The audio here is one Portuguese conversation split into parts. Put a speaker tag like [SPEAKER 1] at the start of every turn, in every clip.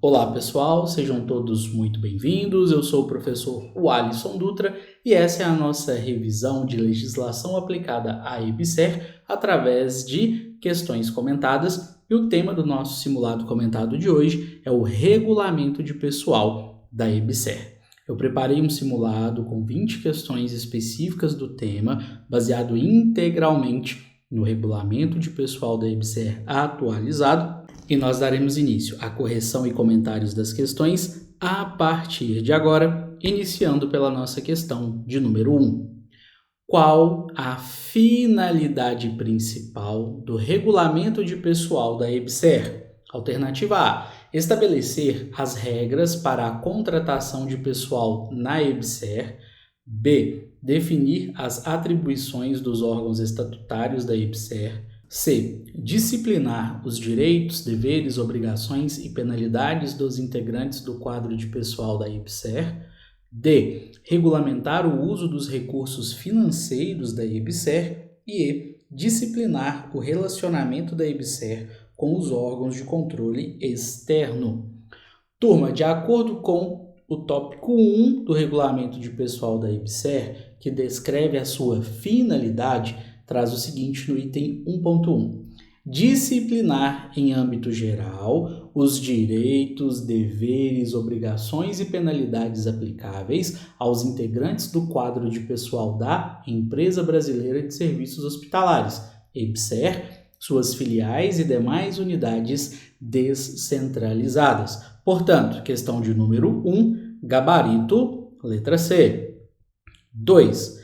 [SPEAKER 1] Olá pessoal, sejam todos muito bem-vindos. Eu sou o professor Alisson Dutra e essa é a nossa revisão de legislação aplicada à EBSER através de questões comentadas. E o tema do nosso simulado comentado de hoje é o regulamento de pessoal da EBSER. Eu preparei um simulado com 20 questões específicas do tema, baseado integralmente no regulamento de pessoal da EBSER atualizado. E nós daremos início à correção e comentários das questões a partir de agora, iniciando pela nossa questão de número 1. Qual a finalidade principal do regulamento de pessoal da EBSER? Alternativa A. Estabelecer as regras para a contratação de pessoal na EBSER. B. Definir as atribuições dos órgãos estatutários da EBSER. C. Disciplinar os direitos, deveres, obrigações e penalidades dos integrantes do quadro de pessoal da EBSER. D. Regulamentar o uso dos recursos financeiros da EBSER. E E. Disciplinar o relacionamento da EBSER com os órgãos de controle externo. Turma, de acordo com o tópico 1 do regulamento de pessoal da EBSER, que descreve a sua finalidade, traz o seguinte no item 1.1. Disciplinar em âmbito geral os direitos, deveres, obrigações e penalidades aplicáveis aos integrantes do quadro de pessoal da Empresa Brasileira de Serviços Hospitalares, EBSER, suas filiais e demais unidades descentralizadas. Portanto, questão de número 1, gabarito, letra C. 2.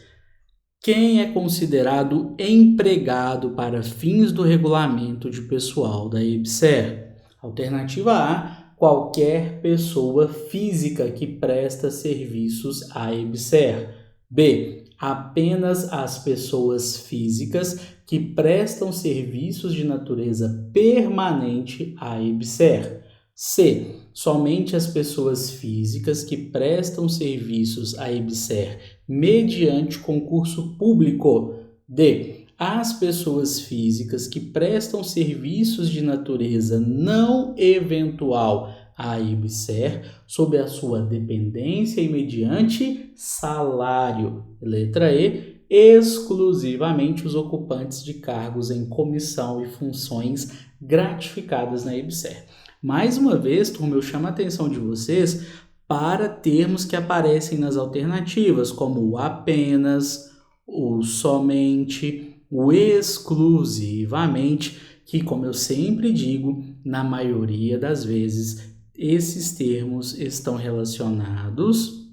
[SPEAKER 1] Quem é considerado empregado para fins do regulamento de pessoal da EBSER? Alternativa A, qualquer pessoa física que presta serviços à EBSER. B, apenas as pessoas físicas que prestam serviços de natureza permanente à EBSER. C, somente as pessoas físicas que prestam serviços à EBSER mediante concurso público. D, as pessoas físicas que prestam serviços de natureza não eventual à EBSER sob a sua dependência e mediante salário. Letra E, exclusivamente os ocupantes de cargos em comissão e funções gratificadas na EBSER. Mais uma vez, turma, eu chamo a atenção de vocês para termos que aparecem nas alternativas, como o apenas, o somente, o exclusivamente, que, como eu sempre digo, na maioria das vezes, esses termos estão relacionados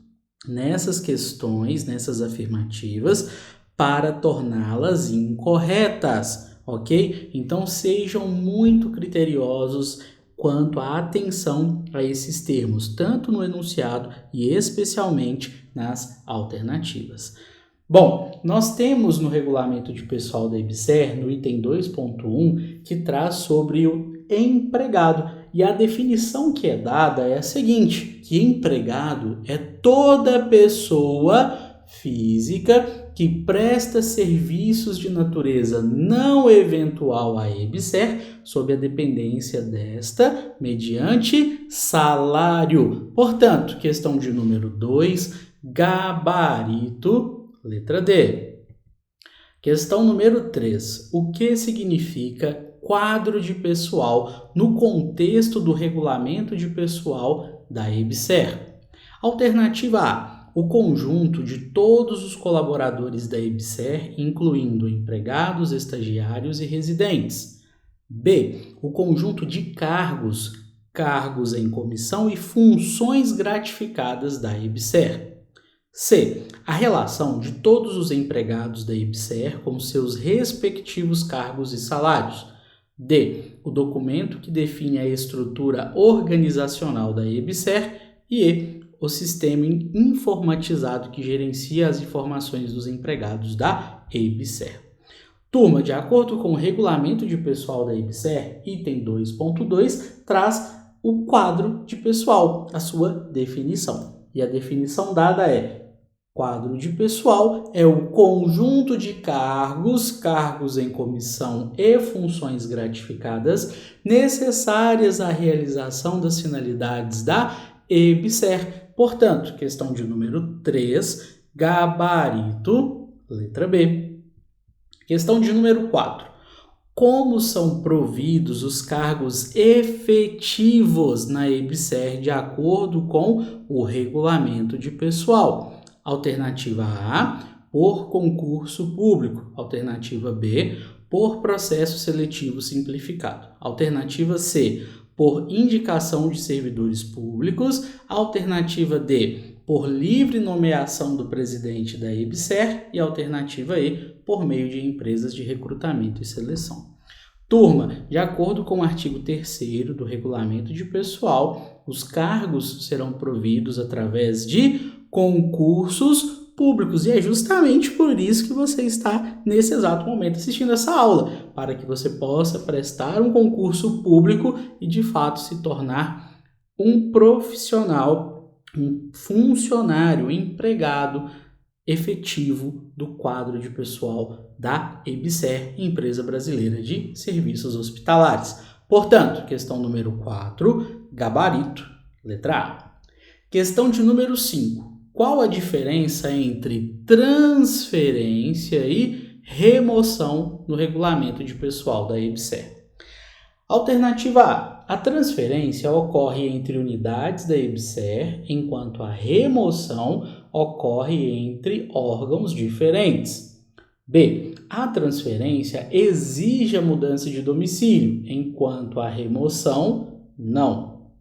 [SPEAKER 1] nessas questões, nessas afirmativas, para torná-las incorretas, ok? Então, sejam muito criteriosos quanto à atenção a esses termos, tanto no enunciado e especialmente nas alternativas. Bom, nós temos no regulamento de pessoal da EBSER, no item 2.1, que traz sobre o empregado. E a definição que é dada é a seguinte, que empregado é toda pessoa física que presta serviços de natureza não eventual à EBSER, sob a dependência desta, mediante salário. Portanto, questão de número 2, gabarito, letra D. Questão número 3, o que significa quadro de pessoal no contexto do regulamento de pessoal da EBSER? Alternativa A, o conjunto de todos os colaboradores da EBSER, incluindo empregados, estagiários e residentes. B, o conjunto de cargos em comissão e funções gratificadas da EBSER. C, a relação de todos os empregados da EBSER com seus respectivos cargos e salários. D, o documento que define a estrutura organizacional da EBSER. E E, o sistema informatizado que gerencia as informações dos empregados da EBSER. Turma, de acordo com o regulamento de pessoal da EBSER, item 2.2, traz o quadro de pessoal, a sua definição. E a definição dada é Quadro de pessoal é o conjunto de cargos em comissão e funções gratificadas necessárias à realização das finalidades da EBSER. Portanto, questão de número 3, gabarito, letra B. Questão de número 4. Como são providos os cargos efetivos na EBSER de acordo com o regulamento de pessoal? Alternativa A, por concurso público. Alternativa B, por processo seletivo simplificado. Alternativa C, por indicação de servidores públicos. Alternativa D, por livre nomeação do presidente da EBSER. E alternativa E, por meio de empresas de recrutamento e seleção. Turma, de acordo com o artigo 3º do Regulamento de Pessoal, os cargos serão providos através de concursos públicos. E é justamente por isso que você está, nesse exato momento, assistindo essa aula, para que você possa prestar um concurso público e, de fato, se tornar um profissional, um funcionário, empregado efetivo do quadro de pessoal da EBSER, Empresa Brasileira de Serviços Hospitalares. Portanto, questão número 4, gabarito, letra A. Questão de número 5. Qual a diferença entre transferência e remoção no regulamento de pessoal da EBSER? Alternativa A. A transferência ocorre entre unidades da EBSER, enquanto a remoção ocorre entre órgãos diferentes. B. A transferência exige a mudança de domicílio, enquanto a remoção não.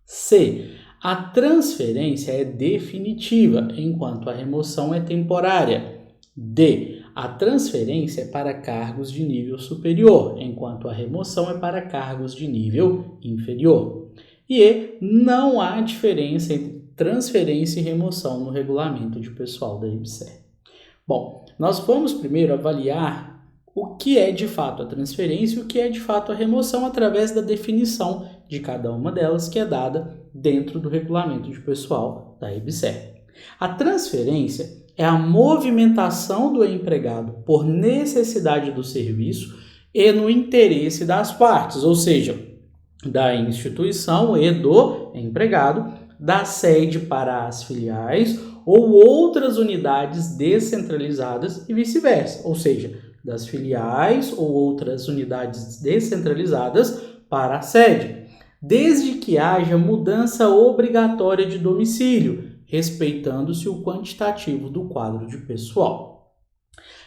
[SPEAKER 1] C. A transferência é definitiva, enquanto a remoção é temporária. D. A transferência é para cargos de nível superior, enquanto a remoção é para cargos de nível inferior. E E. Não há diferença entre transferência e remoção no regulamento de pessoal da EBSER. Bom, nós vamos primeiro avaliar o que é de fato a transferência e o que é de fato a remoção através da definição de cada uma delas que é dada dentro do regulamento de pessoal da EBSER. A transferência é a movimentação do empregado por necessidade do serviço e no interesse das partes, ou seja, da instituição e do empregado, da sede para as filiais ou outras unidades descentralizadas e vice-versa, ou seja, das filiais ou outras unidades descentralizadas para a sede, desde que haja mudança obrigatória de domicílio, respeitando-se o quantitativo do quadro de pessoal.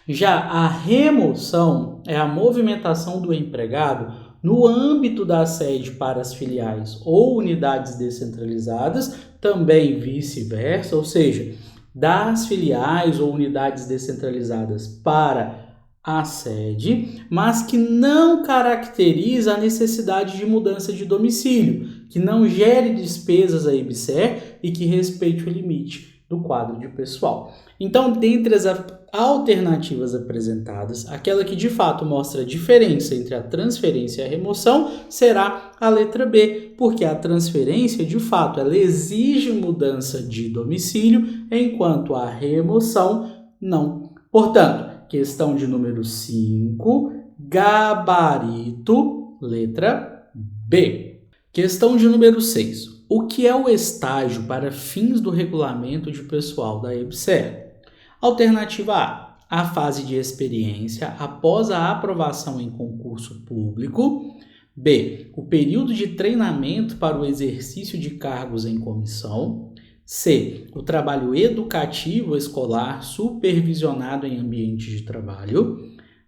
[SPEAKER 1] Já a remoção é a movimentação do empregado no âmbito da sede para as filiais ou unidades descentralizadas, também vice-versa, ou seja, das filiais ou unidades descentralizadas para a sede, mas que não caracteriza a necessidade de mudança de domicílio, que não gere despesas à EBSER e que respeite o limite do quadro de pessoal. Então, dentre as alternativas apresentadas, aquela que de fato mostra a diferença entre a transferência e a remoção será a letra B, porque a transferência, de fato, ela exige mudança de domicílio, enquanto a remoção não. Portanto, questão de número 5, gabarito, letra B. Questão de número 6. O que é o estágio para fins do regulamento de pessoal da EBSER? Alternativa A. A fase de experiência após a aprovação em concurso público. B. O período de treinamento para o exercício de cargos em comissão. C. O trabalho educativo escolar supervisionado em ambiente de trabalho.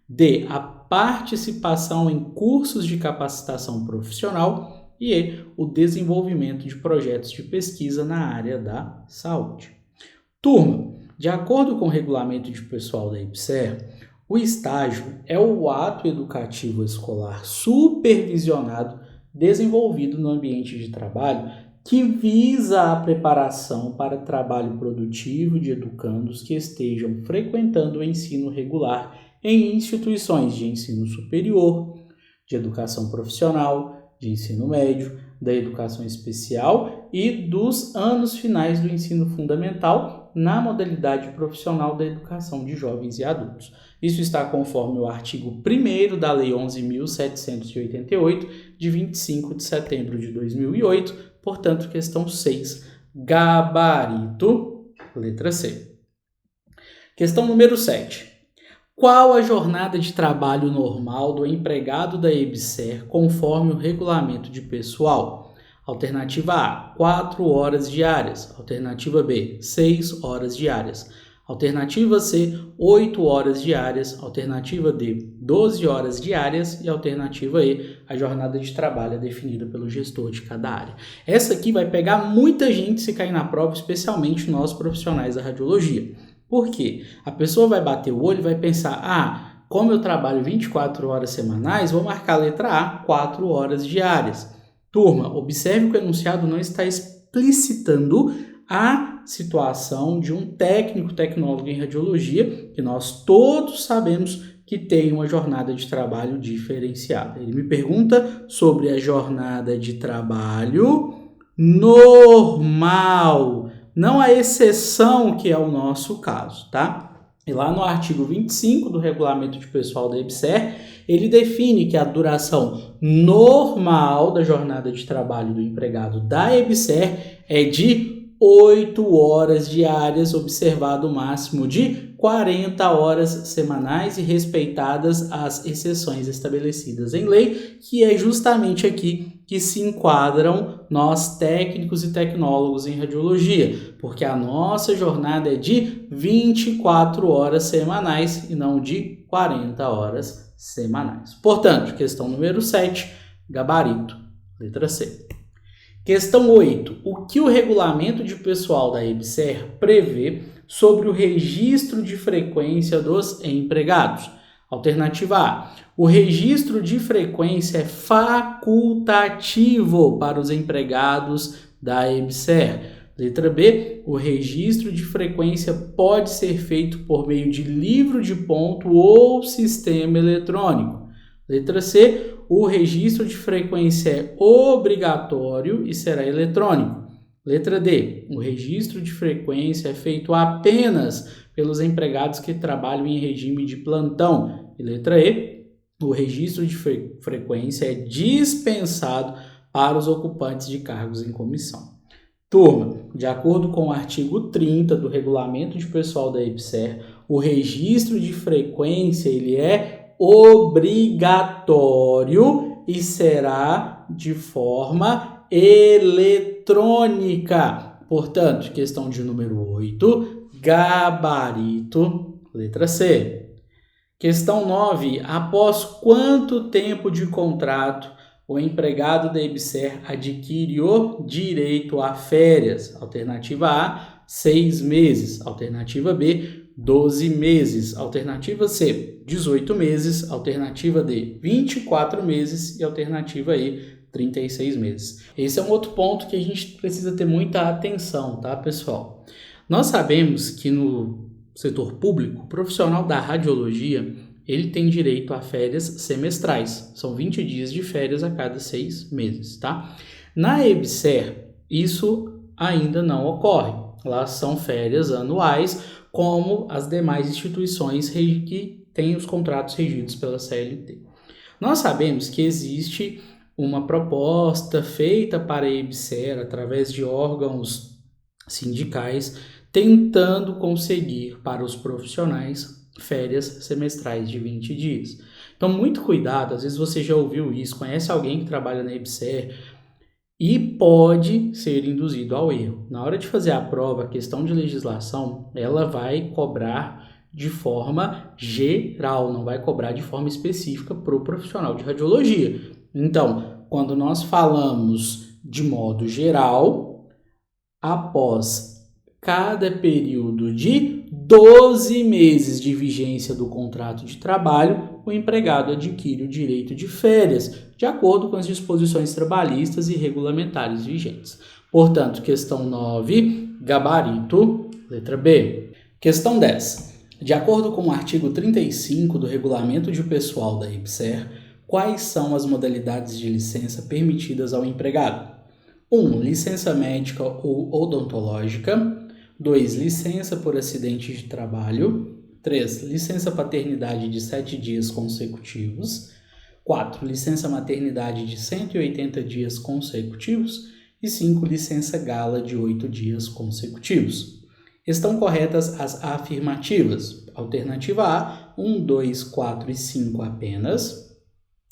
[SPEAKER 1] D. A participação em cursos de capacitação profissional. E E. O desenvolvimento de projetos de pesquisa na área da saúde. Turma, de acordo com o regulamento de pessoal da EBSER, o estágio é o ato educativo escolar supervisionado desenvolvido no ambiente de trabalho que visa a preparação para trabalho produtivo de educandos que estejam frequentando o ensino regular em instituições de ensino superior, de educação profissional, de ensino médio, da educação especial e dos anos finais do ensino fundamental na modalidade profissional da educação de jovens e adultos. Isso está conforme o artigo 1º da Lei 11.788, de 25 de setembro de 2008, portanto, questão 6, gabarito, letra C. Questão número 7. Qual a jornada de trabalho normal do empregado da EBSER conforme o regulamento de pessoal? Alternativa A, 4 horas diárias. Alternativa B, 6 horas diárias. Alternativa C, 8 horas diárias. Alternativa D, 12 horas diárias. E alternativa E, a jornada de trabalho é definida pelo gestor de cada área. Essa aqui vai pegar muita gente se cair na prova, especialmente nós profissionais da radiologia. Por quê? A pessoa vai bater o olho e vai pensar, como eu trabalho 24 horas semanais, vou marcar a letra A, 4 horas diárias. Turma, observe que o enunciado não está explicitando a situação de um técnico tecnólogo em radiologia, que nós todos sabemos que tem uma jornada de trabalho diferenciada. Ele me pergunta sobre a jornada de trabalho normal, não a exceção, que é o nosso caso, tá? E lá no artigo 25 do regulamento de pessoal da EBSER, ele define que a duração normal da jornada de trabalho do empregado da EBSER é de 8 horas diárias, observado o máximo de 40 horas semanais e respeitadas as exceções estabelecidas em lei, que é justamente aqui que se enquadram nós técnicos e tecnólogos em radiologia, porque a nossa jornada é de 24 horas semanais e não de 40 horas semanais. Portanto, questão número 7, gabarito, letra C. Questão 8. O que o regulamento de pessoal da EBSER prevê sobre o registro de frequência dos empregados? Alternativa A. O registro de frequência é facultativo para os empregados da EBSER. Letra B. O registro de frequência pode ser feito por meio de livro de ponto ou sistema eletrônico. Letra C. O registro de frequência é obrigatório e será eletrônico. Letra D. O registro de frequência é feito apenas pelos empregados que trabalham em regime de plantão. E letra E. O registro de frequência é dispensado para os ocupantes de cargos em comissão. Turma, de acordo com o artigo 30 do regulamento de pessoal da EBSER, o registro de frequência ele é obrigatório e será de forma eletrônica. Portanto, questão de número 8, gabarito, letra C. Questão 9. Após quanto tempo de contrato o empregado da EBSER adquire o direito a férias? Alternativa A, 6 meses. Alternativa B, 12 meses. Alternativa C, 18 meses. Alternativa D, 24 meses. E alternativa E, 36 meses. Esse é um outro ponto que a gente precisa ter muita atenção, tá, pessoal? Nós sabemos que no setor público, o profissional da radiologia, ele tem direito a férias semestrais. São 20 dias de férias a cada 6 meses, tá? Na EBSER, isso ainda não ocorre. Lá são férias anuais, como as demais instituições que têm os contratos regidos pela CLT. Nós sabemos que existe uma proposta feita para a EBSER através de órgãos sindicais tentando conseguir para os profissionais férias semestrais de 20 dias. Então, muito cuidado, às vezes você já ouviu isso, conhece alguém que trabalha na EBSER e pode ser induzido ao erro. Na hora de fazer a prova, a questão de legislação, ela vai cobrar de forma geral, não vai cobrar de forma específica para o profissional de radiologia. Então, quando nós falamos de modo geral, após cada período de 12 meses de vigência do contrato de trabalho, o empregado adquire o direito de férias, de acordo com as disposições trabalhistas e regulamentares vigentes. Portanto, questão 9, gabarito, letra B. Questão 10. De acordo com o artigo 35 do Regulamento de Pessoal da EBSER, Quais são as modalidades de licença permitidas ao empregado? 1. Licença médica ou odontológica. 2. Licença por acidente de trabalho. 3. Licença paternidade de 7 dias consecutivos. 4. Licença maternidade de 180 dias consecutivos. E 5. Licença gala de 8 dias consecutivos. Estão corretas as afirmativas. Alternativa A, 1, 2, 4 e 5 apenas.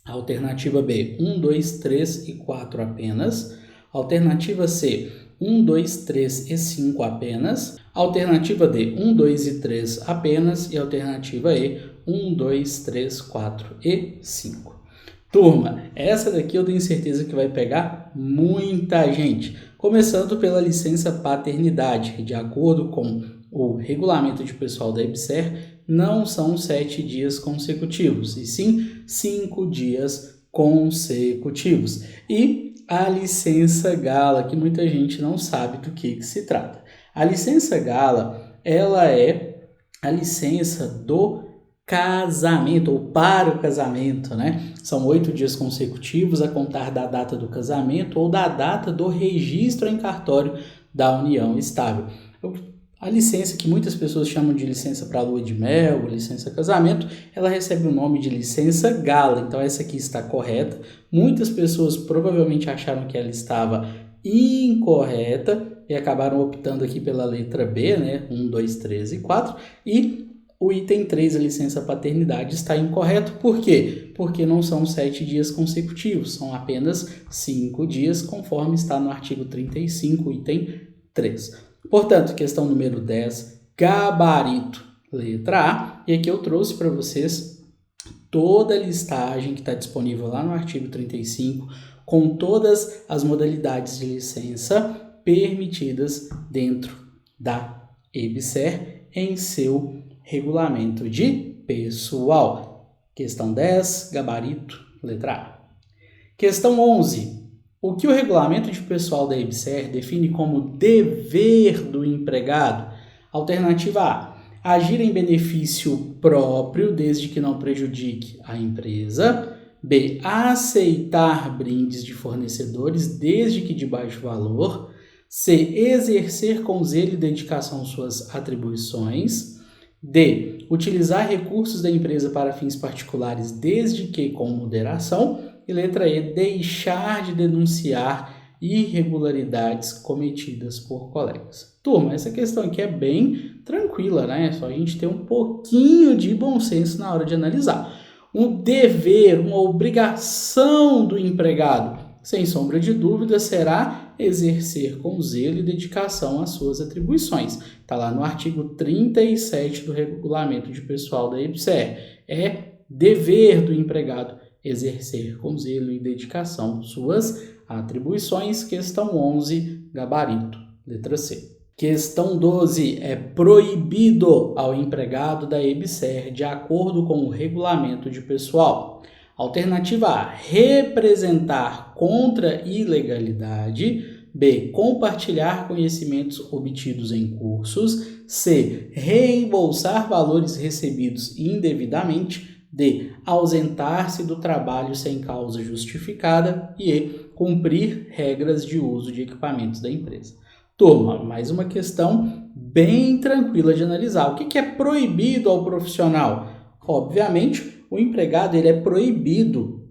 [SPEAKER 1] Alternativa B, 1, 2, 3 e 4 apenas. Alternativa C, 1, 2, 3 e 5 apenas. Alternativa D, 1, 2 e 3 apenas. E alternativa E, 1, 2, 3, 4 e 5. Turma, essa daqui eu tenho certeza que vai pegar muita gente. Começando pela licença paternidade, que de acordo com o regulamento de pessoal da EBSER, não são 7 dias consecutivos, e sim 5 dias consecutivos. E a licença gala, que muita gente não sabe do que se trata. A licença gala, ela é a licença do casamento, ou para o casamento, né? São 8 dias consecutivos a contar da data do casamento ou da data do registro em cartório da união estável. A licença, que muitas pessoas chamam de licença para lua de mel, licença casamento, ela recebe o nome de licença gala. Então essa aqui está correta. Muitas pessoas provavelmente acharam que ela estava incorreta e acabaram optando aqui pela letra B, né? 1, 2, 3 e 4. E o item 3, a licença paternidade, está incorreto. Por quê? Porque não são 7 dias consecutivos, são apenas 5 dias, conforme está no artigo 35, item 3. Portanto, questão número 10, gabarito, letra A. E aqui eu trouxe para vocês toda a listagem que está disponível lá no artigo 35, com todas as modalidades de licença permitidas dentro da EBSER em seu regulamento de pessoal. Questão 10, gabarito, letra A. Questão 11. O que o regulamento de pessoal da EBSER define como dever do empregado? Alternativa A, agir em benefício próprio desde que não prejudique a empresa. B, aceitar brindes de fornecedores desde que de baixo valor. C, exercer com zelo e dedicação suas atribuições. D, utilizar recursos da empresa para fins particulares desde que com moderação. E letra E, deixar de denunciar irregularidades cometidas por colegas. Turma, essa questão aqui é bem tranquila, né? É só a gente ter um pouquinho de bom senso na hora de analisar. Um dever, uma obrigação do empregado, sem sombra de dúvida, será exercer com zelo e dedicação as suas atribuições. Está lá no artigo 37 do regulamento de pessoal da EBSER. É dever do empregado exercer com zelo e dedicação suas atribuições. Questão 11, gabarito, letra C. Questão 12, é proibido ao empregado da EBSER, de acordo com o regulamento de pessoal. Alternativa A, representar contra ilegalidade. B, compartilhar conhecimentos obtidos em cursos. C, reembolsar valores recebidos indevidamente. D, ausentar-se do trabalho sem causa justificada. E E, cumprir regras de uso de equipamentos da empresa. Turma, mais uma questão bem tranquila de analisar. O que é proibido ao profissional? Obviamente, o empregado ele é proibido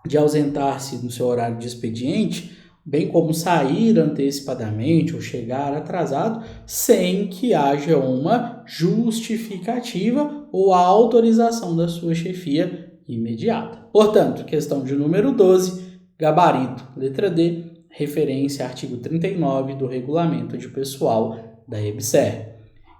[SPEAKER 1] de ausentar-se no seu horário de expediente, bem como sair antecipadamente ou chegar atrasado, sem que haja uma justificativa ou a autorização da sua chefia imediata. Portanto, questão de número 12, gabarito, letra D, referência ao artigo 39 do regulamento de pessoal da EBSER.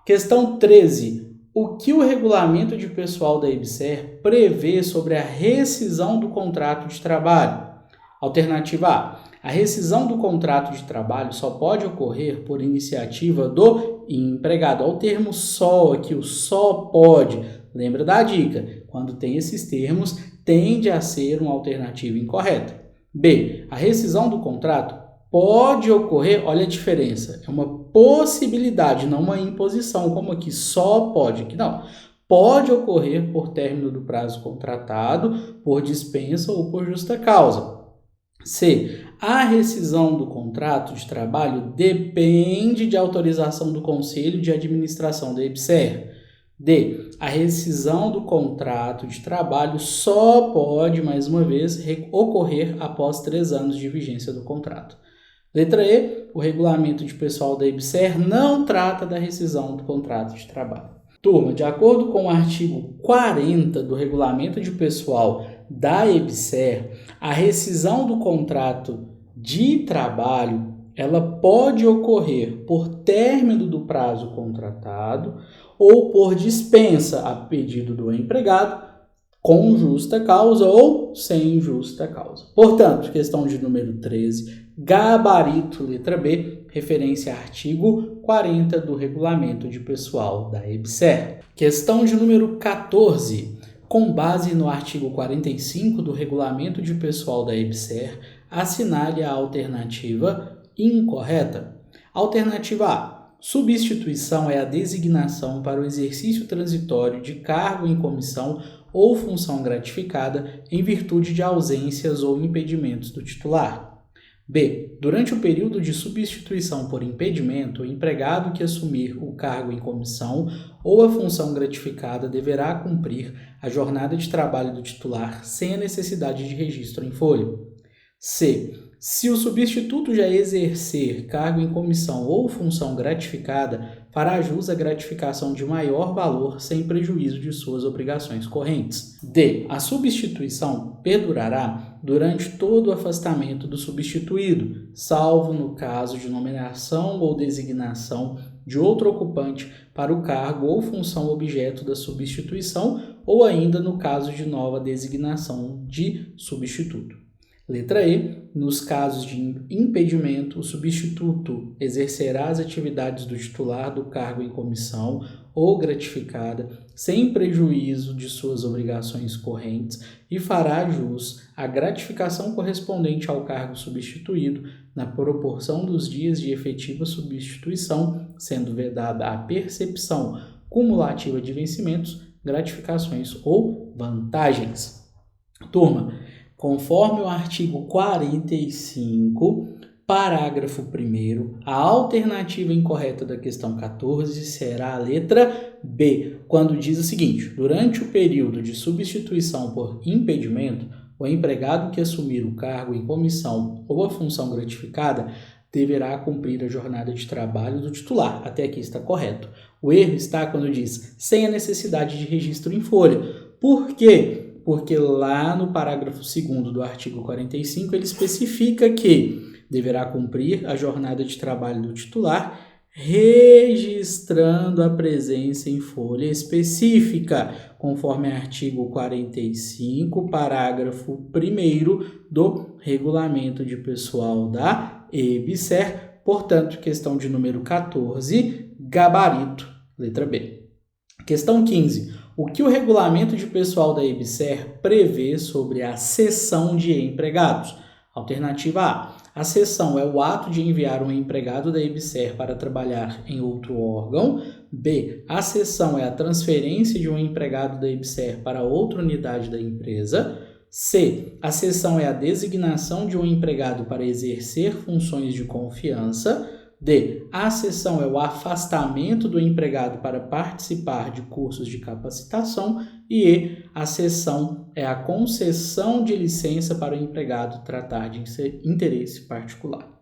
[SPEAKER 1] Questão 13. O que o regulamento de pessoal da EBSER prevê sobre a rescisão do contrato de trabalho? Alternativa A. A rescisão do contrato de trabalho só pode ocorrer por iniciativa do empregado. Ao termo só aqui, o só pode. Lembra da dica? Quando tem esses termos, tende a ser uma alternativa incorreta. B. A rescisão do contrato pode ocorrer, olha a diferença, é uma possibilidade, não uma imposição, como aqui só pode, aqui não. pode ocorrer por término do prazo contratado, por dispensa ou por justa causa. C. A rescisão do contrato de trabalho depende de autorização do Conselho de Administração da EBSER. D. A rescisão do contrato de trabalho só pode, mais uma vez, ocorrer após 3 anos de vigência do contrato. Letra E. O regulamento de pessoal da EBSER não trata da rescisão do contrato de trabalho. Turma, de acordo com o artigo 40 do regulamento de pessoal da EBSER, a rescisão do contrato de trabalho ela pode ocorrer por término do prazo contratado ou por dispensa a pedido do empregado, com justa causa ou sem justa causa. Portanto, questão de número 13, gabarito letra B, referência a artigo 40 do regulamento de pessoal da EBSER. Questão de número 14, com base no artigo 45 do regulamento de pessoal da EBSER, assinale a alternativa incorreta. Alternativa A. Substituição é a designação para o exercício transitório de cargo em comissão ou função gratificada em virtude de ausências ou impedimentos do titular. B. Durante o período de substituição por impedimento, o empregado que assumir o cargo em comissão ou a função gratificada deverá cumprir a jornada de trabalho do titular sem a necessidade de registro em folha. C. Se o substituto já exercer cargo em comissão ou função gratificada, fará jus à gratificação de maior valor sem prejuízo de suas obrigações correntes. D. A substituição perdurará durante todo o afastamento do substituído, salvo no caso de nomeação ou designação de outro ocupante para o cargo ou função objeto da substituição, ou ainda no caso de nova designação de substituto. Letra E. Nos casos de impedimento, o substituto exercerá as atividades do titular do cargo em comissão ou gratificada, sem prejuízo de suas obrigações correntes, e fará jus à gratificação correspondente ao cargo substituído, na proporção dos dias de efetiva substituição, sendo vedada a percepção cumulativa de vencimentos, gratificações ou vantagens. Turma, conforme o artigo 45, parágrafo 1º, a alternativa incorreta da questão 14 será a letra B, quando diz o seguinte: durante o período de substituição por impedimento, o empregado que assumir o cargo em comissão ou a função gratificada deverá cumprir a jornada de trabalho do titular. Até aqui está correto. O erro está quando diz sem a necessidade de registro em folha. Por quê? Porque lá no parágrafo 2º do artigo 45, ele especifica que deverá cumprir a jornada de trabalho do titular, registrando a presença em folha específica, conforme artigo 45, parágrafo 1º do regulamento de pessoal da EBSER. Portanto, questão de número 14, gabarito, letra B. Questão 15. O que o regulamento de pessoal da EBSER prevê sobre a cessão de empregados? Alternativa A. A cessão é o ato de enviar um empregado da EBSER para trabalhar em outro órgão. B. A cessão é a transferência de um empregado da EBSER para outra unidade da empresa. C. A cessão é a designação de um empregado para exercer funções de confiança. D. A cessão é o afastamento do empregado para participar de cursos de capacitação. E E. A cessão é a concessão de licença para o empregado tratar de interesse particular.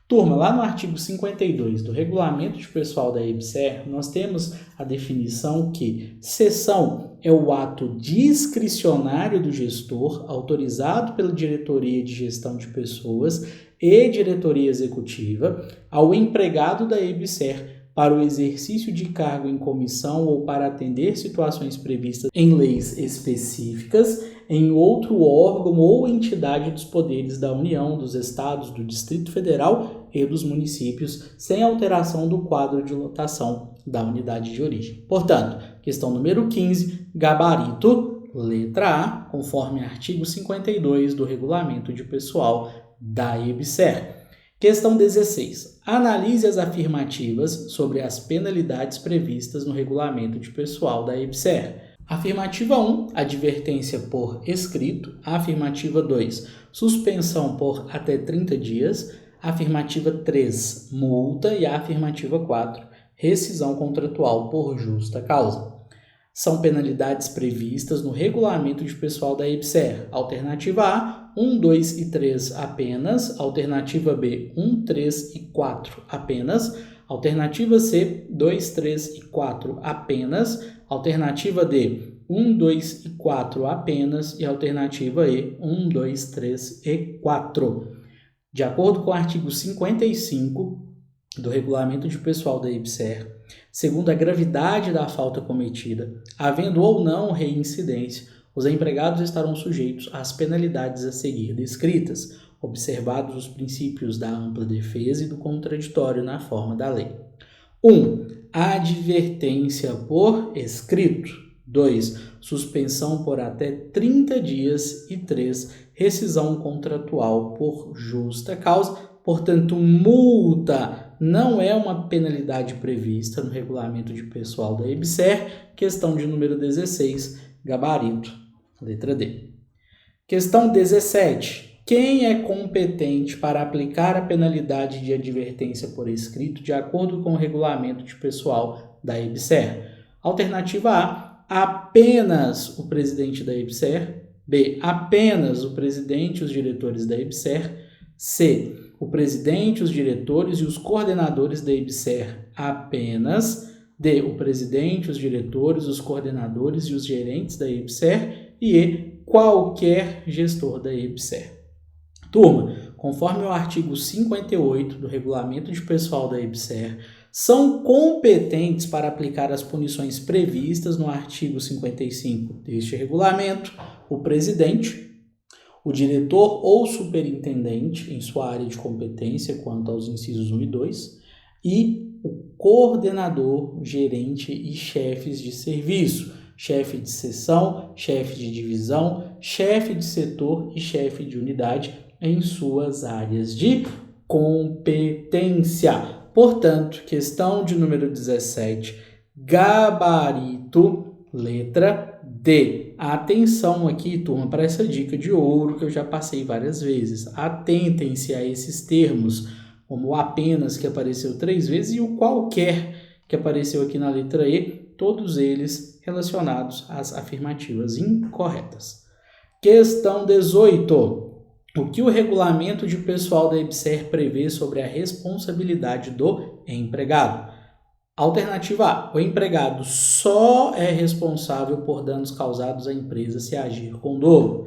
[SPEAKER 1] Turma, lá no artigo 52 do regulamento de pessoal da EBSER, nós temos a definição que cessão é o ato discricionário do gestor, autorizado pela Diretoria de Gestão de Pessoas e Diretoria Executiva, ao empregado da EBSER para o exercício de cargo em comissão ou para atender situações previstas em leis específicas em outro órgão ou entidade dos poderes da União, dos Estados, do Distrito Federal e dos municípios, sem alteração do quadro de lotação da unidade de origem. Portanto, questão número 15, gabarito, letra A, conforme artigo 52 do Regulamento de Pessoal da EBSER. Questão 16. Analise as afirmativas sobre as penalidades previstas no regulamento de pessoal da EBSER. Afirmativa 1, advertência por escrito. Afirmativa 2, suspensão por até 30 dias. Afirmativa 3, multa. E a afirmativa 4, rescisão contratual por justa causa. São penalidades previstas no regulamento de pessoal da EBSER. Alternativa A, 1, 2 e 3 apenas. Alternativa B, 1, 3 e 4 apenas. Alternativa C, 2, 3 e 4 apenas. Alternativa D, 1, 2 e 4 apenas. E alternativa E, 1, 2, 3 e 4. De acordo com o artigo 55 do Regulamento de Pessoal da EBSER, segundo a gravidade da falta cometida, havendo ou não reincidência, os empregados estarão sujeitos às penalidades a seguir descritas, observados os princípios da ampla defesa e do contraditório na forma da lei. 1. Advertência por escrito. 2. Suspensão por até 30 dias. E 3. Rescisão contratual por justa causa. Portanto, multa não é uma penalidade prevista no regulamento de pessoal da EBSER. Questão de número 16, gabarito, letra D. Questão 17. Quem é competente para aplicar a penalidade de advertência por escrito de acordo com o regulamento de pessoal da EBSER? Alternativa A, apenas o presidente da EBSER. B, apenas o presidente e os diretores da EBSER. C, o presidente, os diretores e os coordenadores da EBSER apenas. D, o presidente, os diretores, os coordenadores e os gerentes da EBSER. E E, qualquer gestor da EBSER. Turma, conforme o artigo 58 do Regulamento de Pessoal da EBSER, são competentes para aplicar as punições previstas no artigo 55 deste regulamento o presidente, o diretor ou superintendente em sua área de competência quanto aos incisos 1 e 2 e o coordenador, gerente e chefes de serviço, chefe de seção, chefe de divisão, chefe de setor e chefe de unidade em suas áreas de competência. Portanto, questão de número 17, gabarito, letra D. Atenção aqui, turma, para essa dica de ouro que eu já passei várias vezes. Atentem-se a esses termos, como o apenas, que apareceu 3 vezes, e o qualquer, que apareceu aqui na letra E, todos eles relacionados às afirmativas incorretas. Questão 18. O que o regulamento de pessoal da EBSER prevê sobre a responsabilidade do empregado? Alternativa A. O empregado só é responsável por danos causados à empresa se agir com dolo.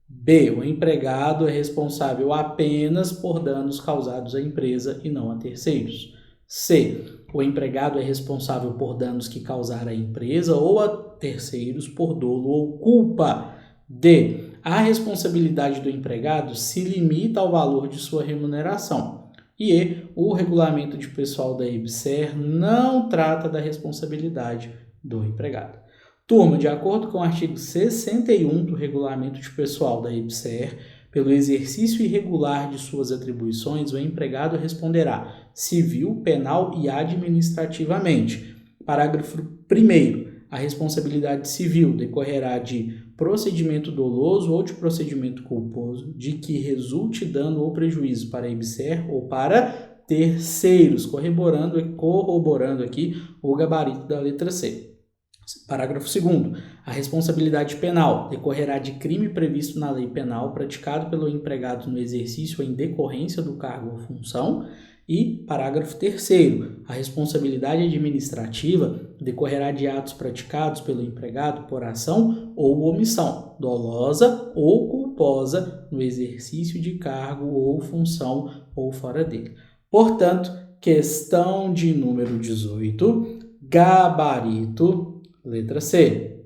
[SPEAKER 1] B. O empregado é responsável apenas por danos causados à empresa e não a terceiros. C. O empregado é responsável por danos que causar à empresa ou a terceiros por dolo ou culpa. D. A responsabilidade do empregado se limita ao valor de sua remuneração. E o regulamento de pessoal da EBSER não trata da responsabilidade do empregado. Turma, de acordo com o artigo 61 do regulamento de pessoal da EBSER, pelo exercício irregular de suas atribuições, o empregado responderá civil, penal e administrativamente. Parágrafo 1º. A responsabilidade civil decorrerá de procedimento doloso ou de procedimento culposo de que resulte dano ou prejuízo para a EBSER ou para terceiros, corroborando aqui o gabarito da letra C. Parágrafo 2º. A responsabilidade penal decorrerá de crime previsto na lei penal praticado pelo empregado no exercício ou em decorrência do cargo ou função. E parágrafo 3º. A responsabilidade administrativa decorrerá de atos praticados pelo empregado por ação ou omissão, dolosa ou culposa, no exercício de cargo ou função ou fora dele. Portanto, questão de número 18, gabarito, letra C.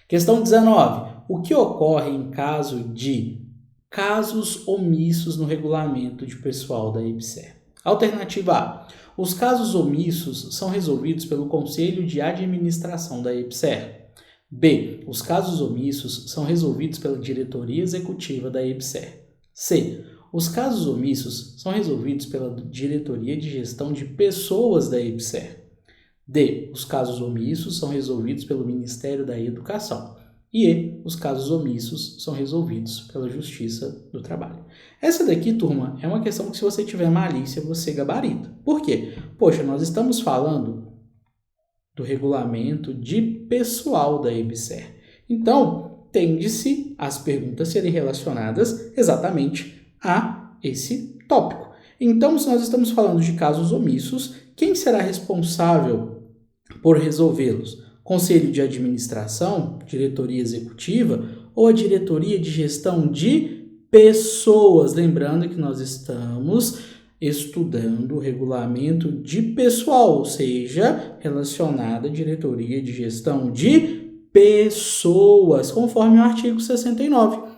[SPEAKER 1] Questão 19. O que ocorre em caso de casos omissos no regulamento de pessoal da EBSER? Alternativa A. Os casos omissos são resolvidos pelo Conselho de Administração da EBSER. B. Os casos omissos são resolvidos pela Diretoria Executiva da EBSER. C. Os casos omissos são resolvidos pela Diretoria de Gestão de Pessoas da EBSER. D. Os casos omissos são resolvidos pelo Ministério da Educação. E E. Os casos omissos são resolvidos pela Justiça do Trabalho. Essa daqui, turma, é uma questão que se você tiver malícia, você gabarita. Por quê? Poxa, nós estamos falando do regulamento de pessoal da EBSER. Então, tende-se as perguntas serem relacionadas exatamente a esse tópico. Então, se nós estamos falando de casos omissos, quem será responsável por resolvê-los? Conselho de Administração, Diretoria Executiva ou a Diretoria de Gestão de Pessoas? Lembrando que nós estamos estudando o regulamento de pessoal, ou seja, relacionado à Diretoria de Gestão de Pessoas, conforme o artigo 69.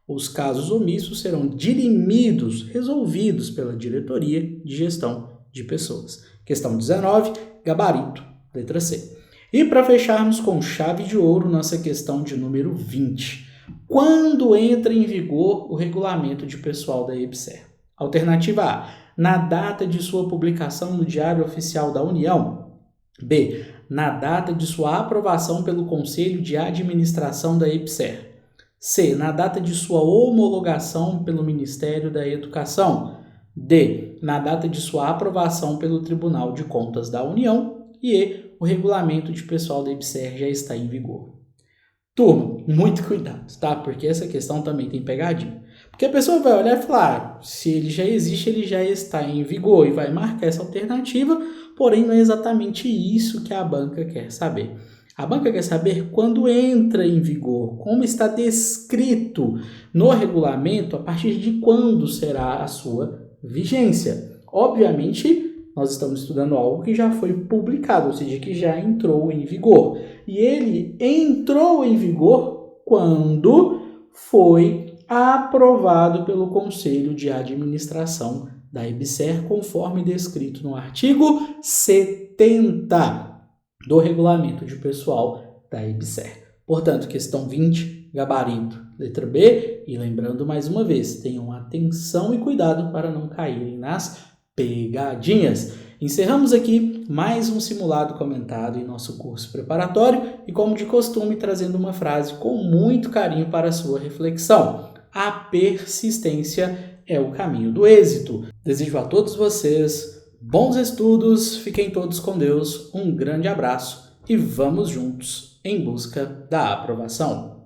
[SPEAKER 1] Os casos omissos serão dirimidos, resolvidos pela Diretoria de Gestão de Pessoas. Questão 19, gabarito, letra C. E para fecharmos com chave de ouro, nossa questão de número 20. Quando entra em vigor o regulamento de pessoal da EBSER? Alternativa A, na data de sua publicação no Diário Oficial da União. B, na data de sua aprovação pelo Conselho de Administração da EBSER. C, na data de sua homologação pelo Ministério da Educação. D, na data de sua aprovação pelo Tribunal de Contas da União. E E, o regulamento de pessoal da EBSER já está em vigor. Turma, muito cuidado, tá? Porque essa questão também tem pegadinha. Porque a pessoa vai olhar e falar, se ele já existe, ele já está em vigor e vai marcar essa alternativa, porém não é exatamente isso que a banca quer saber. A banca quer saber quando entra em vigor, como está descrito no regulamento, a partir de quando será a sua vigência. Obviamente, nós estamos estudando algo que já foi publicado, ou seja, que já entrou em vigor. E ele entrou em vigor quando foi aprovado pelo Conselho de Administração da EBSER, conforme descrito no artigo 70 do Regulamento de Pessoal da EBSER. Portanto, questão 20, gabarito, letra B. E lembrando mais uma vez, tenham atenção e cuidado para não caírem nas pegadinhas. Encerramos aqui mais um simulado comentado em nosso curso preparatório e, como de costume, trazendo uma frase com muito carinho para a sua reflexão. A persistência é o caminho do êxito. Desejo a todos vocês bons estudos, fiquem todos com Deus, um grande abraço e vamos juntos em busca da aprovação.